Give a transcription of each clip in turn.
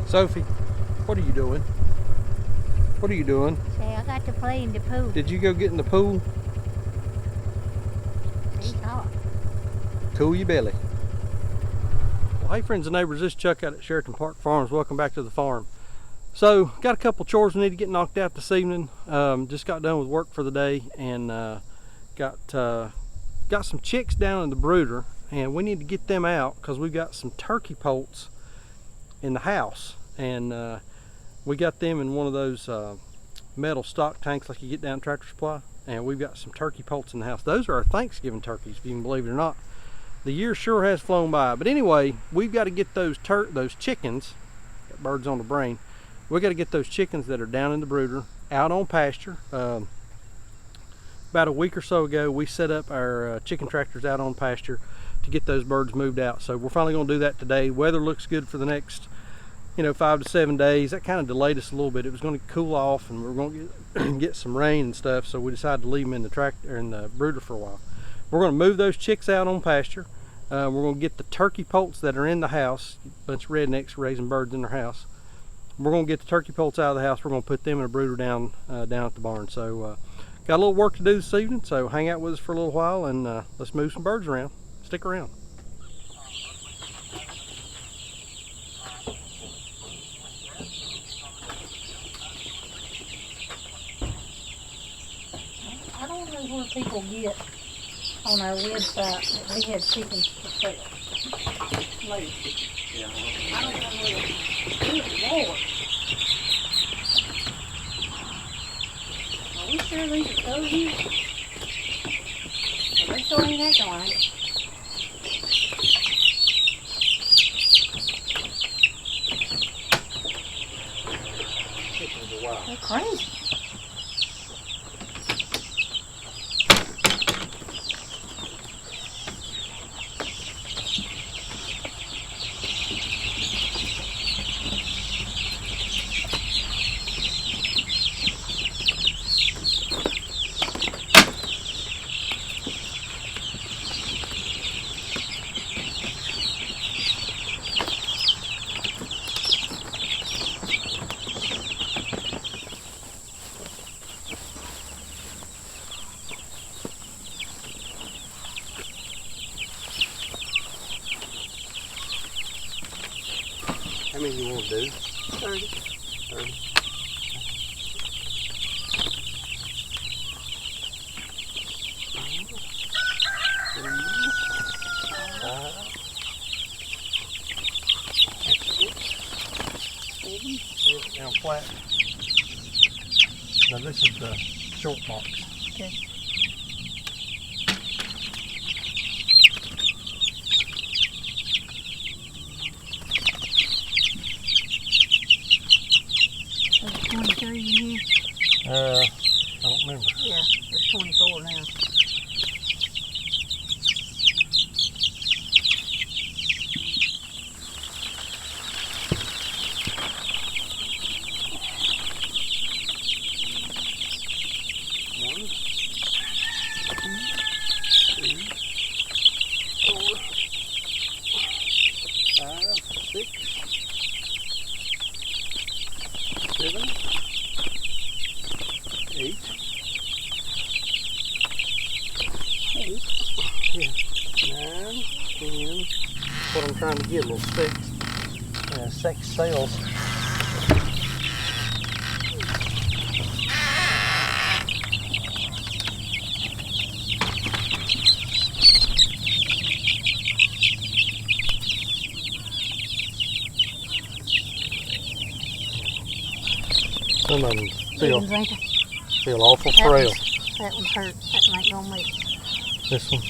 Sophie, what are you doing? What are you doing? Say, I got to play in the pool. Did you go get in the pool? It's hot. Cool your belly. Well, hey friends and neighbors, this is Chuck out at Sheraton Park Farms. Welcome back to the farm. So, got a couple chores we need to get knocked out this evening. Just got done with work for the day and got some chicks down in the brooder, and we need to get them out because we've got some turkey poults in the house, and we got them in one of those metal stock tanks like you get down at Tractor Supply, and we've got some turkey poults in the house. Those are our Thanksgiving turkeys, if you can believe it or not. The year sure has flown by, but anyway, we've got to get those chickens, got birds on the brain, we got to get those chickens that are down in the brooder out on pasture. About a week or so ago, we set up our chicken tractors out on pasture to get those birds moved out. So we're finally going to do that today. Weather looks good for the next 5 to 7 days. That kind of delayed us a little bit. It was going to cool off and we were going to get some rain and stuff, so we decided to leave them in the tractor in the brooder for a while. We're going to move those chicks out on pasture. We're going to get the turkey poults that are in the house, a bunch of rednecks raising birds in their house. We're going to get the turkey poults out of the house. We're going to put them in a brooder down at the barn. So got a little work to do this evening, so hang out with us for a little while and let's move some birds around. Stick around. I don't know where people get on our website that we have chickens for sale. Like, Yeah. I don't know where. Good Lord. Are we sure these are cozy? They sure ain't acting like it. Chickens are wild. They're crazy. How many you want to do? 30. 30. Down flat. Now this is the short box. Okay. There's 23 in here. I don't remember. Yeah, there's 24 now. What I'm trying to get, little sex cells. Some of them feel awful frail. That one's hurt. That one ain't gonna make it. This one.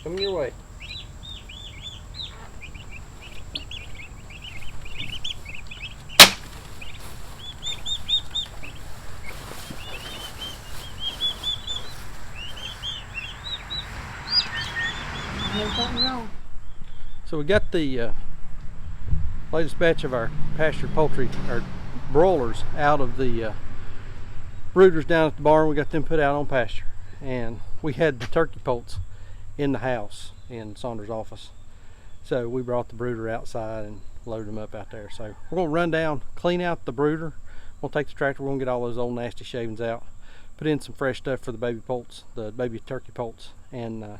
Coming your way. There's something wrong. So we got the latest batch of our pastured poultry, our broilers, out of the brooders down at the barn. We got them put out on pasture, and we had the turkey poults in the house in Saunders' office. So we brought the brooder outside and loaded them up out there. So we're gonna run down, clean out the brooder. We'll take the tractor, we're gonna get all those old nasty shavings out, put in some fresh stuff for the baby poults, the baby turkey poults, and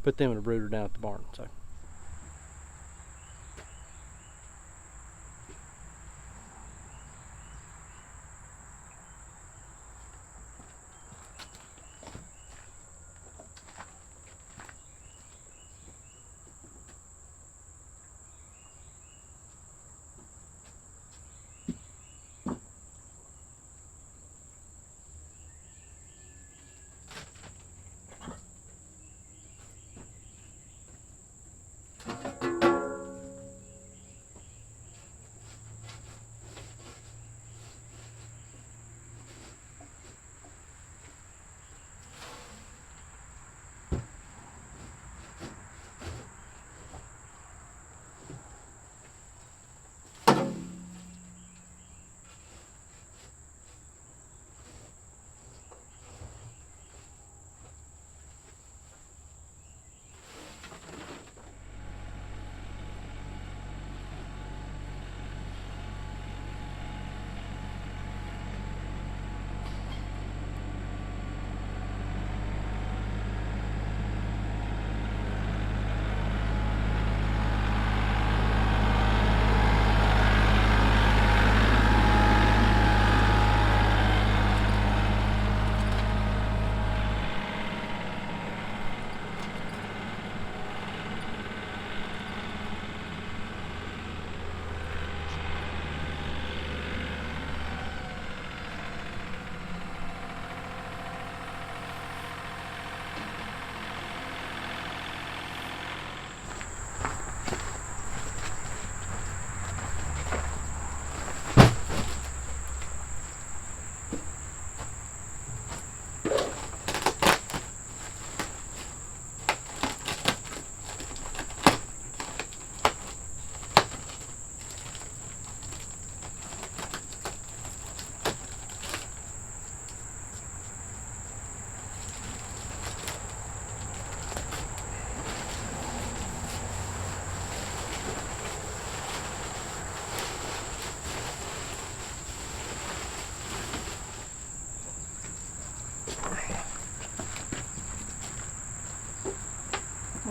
put them in a brooder down at the barn. So.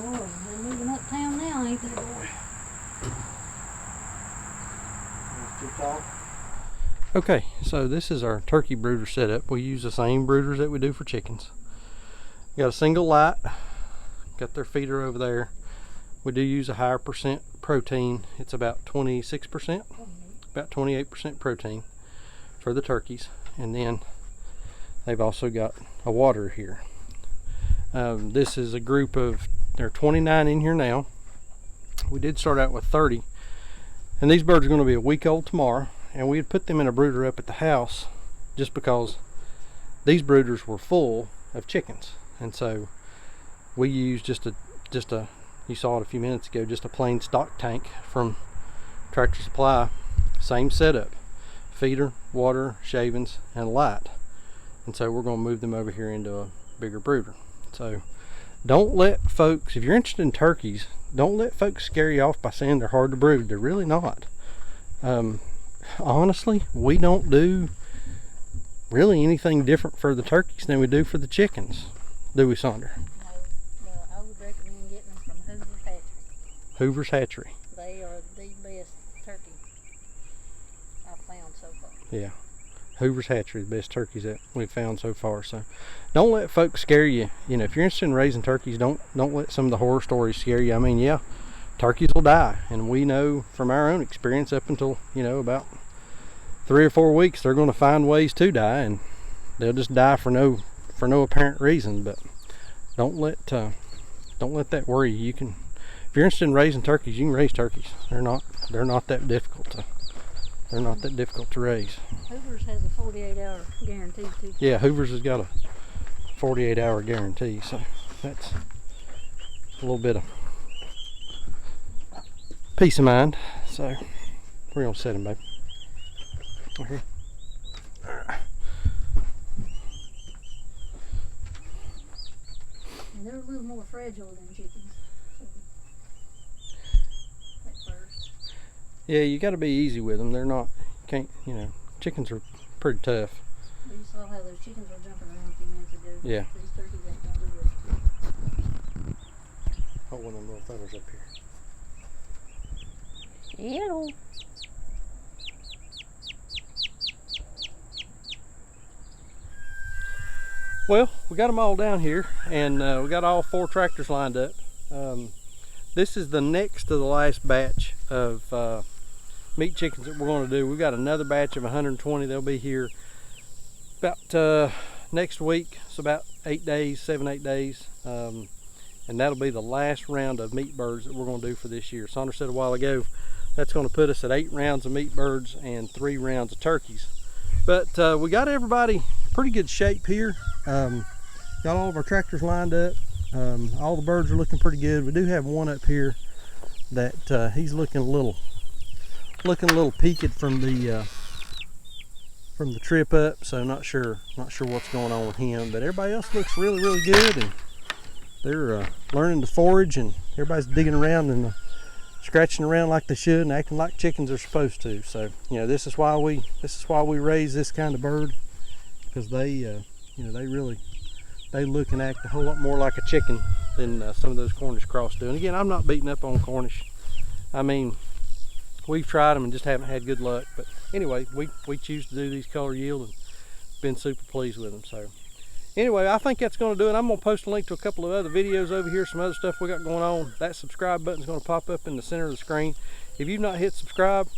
Oh, they're moving uptown now, ain't they, boy? Okay, so this is our turkey brooder setup. We use the same brooders that we do for chickens. Got a single light, got their feeder over there. We do use a higher percent protein. It's about 26%, about 28% protein for the turkeys. And then they've also got a water here. This is a group of, there are 29 in here now. We did start out with 30. And these birds are going to be a week old tomorrow. And we had put them in a brooder up at the house just because these brooders were full of chickens. And so we used just a you saw it a few minutes ago, just a plain stock tank from Tractor Supply. Same setup, feeder, water, shavings, and light. And so we're going to move them over here into a bigger brooder. So don't let folks, if you're interested in turkeys, don't let folks scare you off by saying they're hard to brood. They're really not. Honestly, we don't do really anything different for the turkeys than we do for the chickens, do we, Sandra? No, I would recommend getting them from Hoover's Hatchery. Hoover's Hatchery. They are the best turkey I've found so far. Yeah, Hoover's Hatchery, the best turkeys that we've found so far. So don't let folks scare you. You know, if you're interested in raising turkeys, don't let some of the horror stories scare you. I mean, yeah, turkeys will die, and we know from our own experience up until, you know, about 3 or 4 weeks, they're going to find ways to die, and they'll just die for no apparent reason. But don't let don't let that worry you. If you're interested in raising turkeys, you can raise turkeys. They're not that difficult to raise. Hoover's has a 48-hour guarantee too. Yeah, Hoover's has got a 48-hour guarantee, so that's a little bit of peace of mind. So we're gonna set him, babe. Right here. And they're a little more fragile than chickens. At first. Yeah, you got to be easy with them. They're not, chickens are pretty tough. You saw how those chickens were jumping around a few minutes ago. Yeah. These turkeys ain't gonna do that. Oh, one of them little feathers up here. Ew. Well, we got them all down here, and we got all 4 tractors lined up. This is the next to the last batch of meat chickens that we're going to do. We've got another batch of 120. They'll be here about next week. It's about 8 days, 7-8 days, and that'll be the last round of meat birds that we're going to do for this year. Sandra said a while ago that's going to put us at 8 rounds of meat birds and 3 rounds of turkeys. But we got everybody in pretty good shape here. Got all of our tractors lined up. All the birds are looking pretty good. We do have one up here that he's looking a little peaked from the trip up, so not sure what's going on with him. But everybody else looks really good, and they're learning to forage, and everybody's digging around and scratching around like they should and acting like chickens are supposed to. So this is why we raise this kind of bird, because they they look and act a whole lot more like a chicken than some of those Cornish cross do. And again, I'm not beating up on Cornish. I mean, we've tried them and just haven't had good luck. But anyway, we choose to do these color yield and been super pleased with them. So anyway, I think that's going to do it. I'm going to post a link to a couple of other videos over here, some other stuff we got going on. That subscribe button is going to pop up in the center of the screen. If you've not hit subscribe,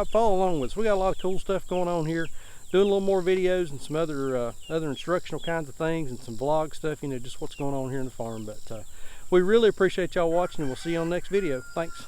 follow along with us. We got a lot of cool stuff going on here. Doing a little more videos and some other instructional kinds of things and some vlog stuff, just what's going on here in the farm. But we really appreciate y'all watching, and we'll see you on the next video. Thanks.